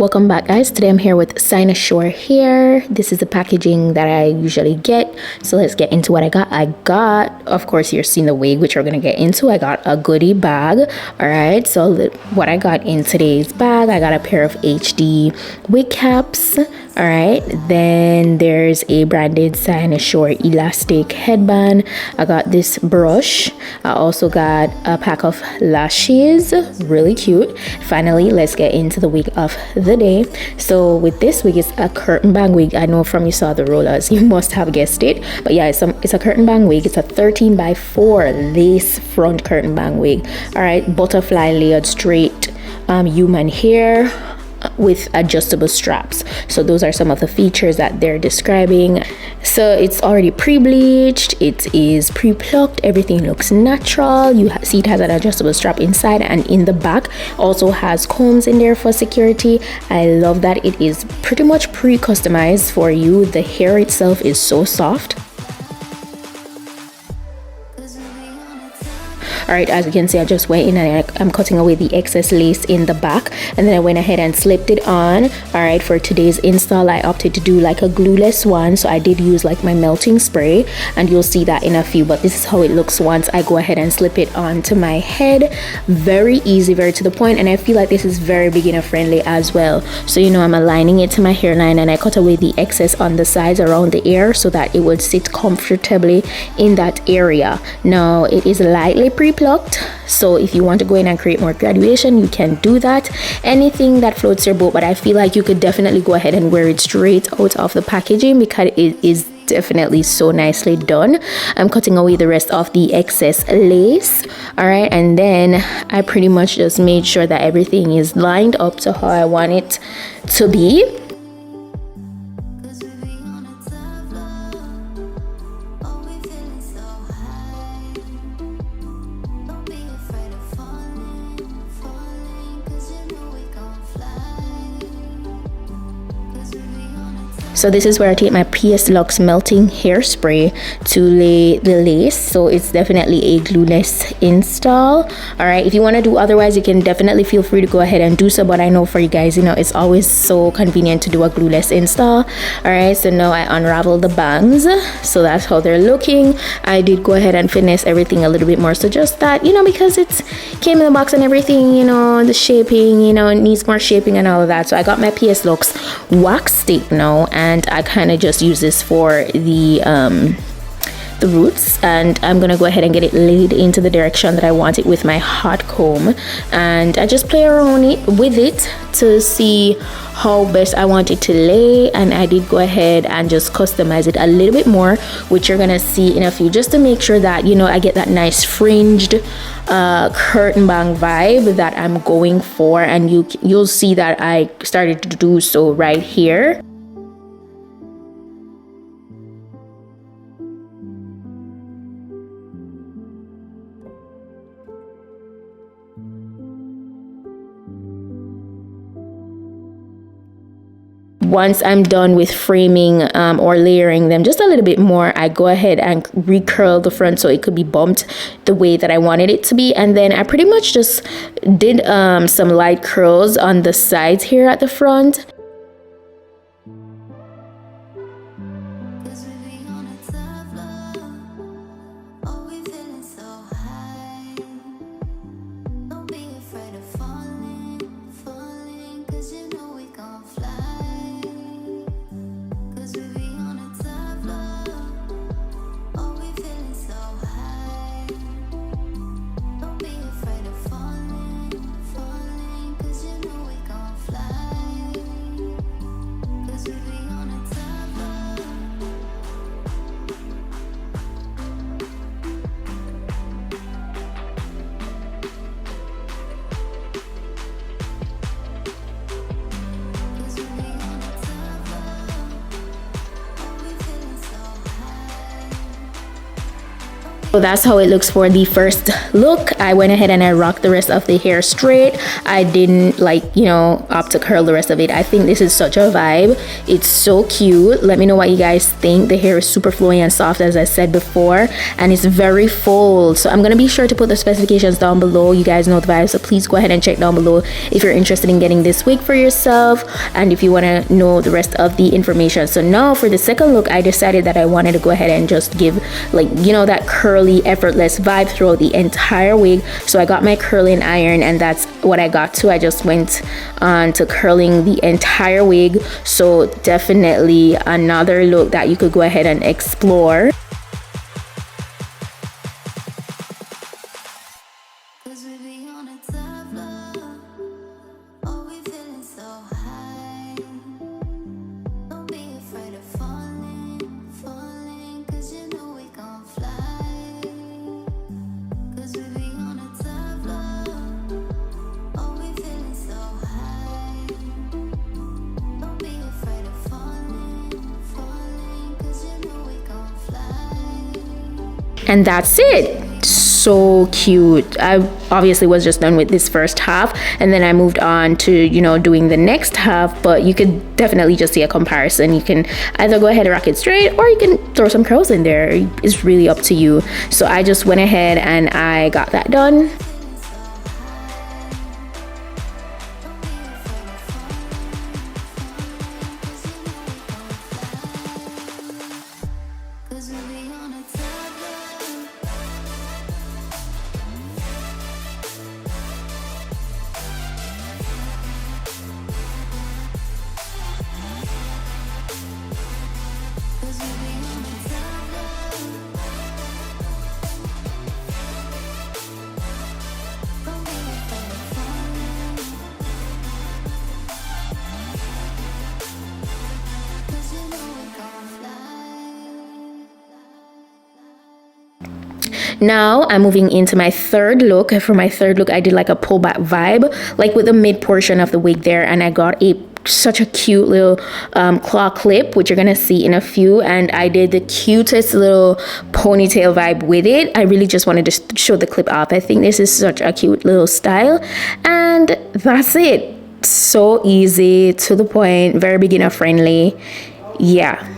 Welcome back, guys. Today I'm here with Cynosure Hair. This is the packaging that I usually get, so let's get into what I got. Of course, you're seeing the wig, which we're gonna get into. I got a goodie bag. All right, so what I got in today's bag, I got a pair of HD wig caps. All right, then there's a branded Cynosure elastic headband. I got this brush. I also got a pack of lashes, really cute. Finally, let's get into the wig of the day. So with this wig, it's a curtain bang wig. I know from you saw the rollers, you must have guessed it. But yeah, it's a curtain bang wig. It's a 13x4 lace front curtain bang wig. All right, butterfly layered straight human hair with adjustable straps. So those are some of the features that they're describing. So it's already pre-bleached, it is pre-plucked, everything looks natural. You see it has an adjustable strap inside, and in the back also has combs in there for security. I love that it is pretty much pre-customized for you. The hair itself is so soft. All right, as you can see, I just went in and I'm cutting away the excess lace in the back, and then I went ahead and slipped it on. All right, for today's install, I opted to do like a glueless one, so I did use like my melting spray, and you'll see that in a few, but this is how it looks once I go ahead and slip it onto my head. Very easy, very to the point, and I feel like this is very beginner friendly as well. So you know, I'm aligning it to my hairline, and I cut away the excess on the sides around the ear so that it would sit comfortably in that area. Now it is lightly pre-plucked, so if you want to go in and create more graduation, you can do that. Anything that floats your boat, but I feel like you could definitely go ahead and wear it straight out of the packaging because it is definitely so nicely done. I'm cutting away the rest of the excess lace. All right, and then I pretty much just made sure that everything is lined up to how I want it to be. So this is where I take my PS Lux melting hairspray to lay the lace. So it's definitely a glueless install. All right, if you want to do otherwise, you can definitely feel free to go ahead and do so. But I know for you guys, you know, it's always so convenient to do a glueless install. All right, so now I unravel the bangs. So that's how they're looking. I did go ahead and finesse everything a little bit more. So just that, you know, because it came in the box and everything, you know, the shaping, you know, it needs more shaping and all of that. So I got my PS Lux wax stick now, and I kind of just use this for the roots, and I'm gonna go ahead and get it laid into the direction that I want it with my hot comb, and I just play around with it to see how best I want it to lay. And I did go ahead and just customize it a little bit more, which you're gonna see in a few, just to make sure that, you know, I get that nice fringed curtain bang vibe that I'm going for, and you'll see that I started to do so right here. Once I'm done with framing or layering them just a little bit more, I go ahead and recurl the front so it could be bumped the way that I wanted it to be. And then I pretty much just did some light curls on the sides here at the front. So that's how it looks for the first look. I went ahead and I rocked the rest of the hair straight. I didn't opt to curl the rest of it. I think this is such a vibe. It's so cute. Let me know what you guys think. The hair is super flowy and soft, as I said before, and it's very full. So I'm gonna be sure to put the specifications down below. You guys know the vibe, so please go ahead and check down below if you're interested in getting this wig for yourself and if you want to know the rest of the information. So now for the second look, I decided that I wanted to go ahead and just give that curly, effortless vibe throughout the entire wig. So I got my curling iron, and that's what I got to. I just went on to curling the entire wig. So definitely another look that you could go ahead and explore. And that's it. So cute. I obviously was just done with this first half, and then I moved on to doing the next half, but you could definitely just see a comparison. You can either go ahead and rock it straight, or you can throw some curls in there. It's really up to you. So I just went ahead and I got that done. Now I'm moving into my third look. For my third look, I did like a pullback vibe, like with the mid portion of the wig there, and I got such a cute little claw clip, which you're gonna see in a few, and I did the cutest little ponytail vibe with it. I really just wanted to show the clip off. I think this is such a cute little style, and that's it. So easy, to the point, very beginner friendly. Yeah.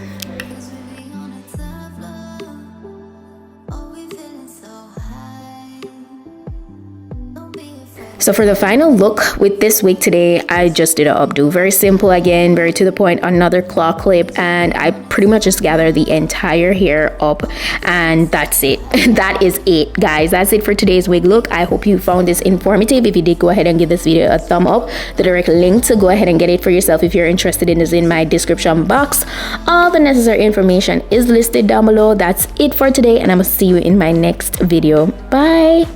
So for the final look with this wig today, I just did an updo. Very simple again, very to the point, another claw clip, and I pretty much just gathered the entire hair up, and that's it. That is it, guys. That's it for today's wig look. I hope you found this informative. If you did, go ahead and give this video a thumb up. The direct link to go ahead and get it for yourself if you're interested in is in my description box. All the necessary information is listed down below. That's it for today, and I'm gonna see you in my next video. Bye.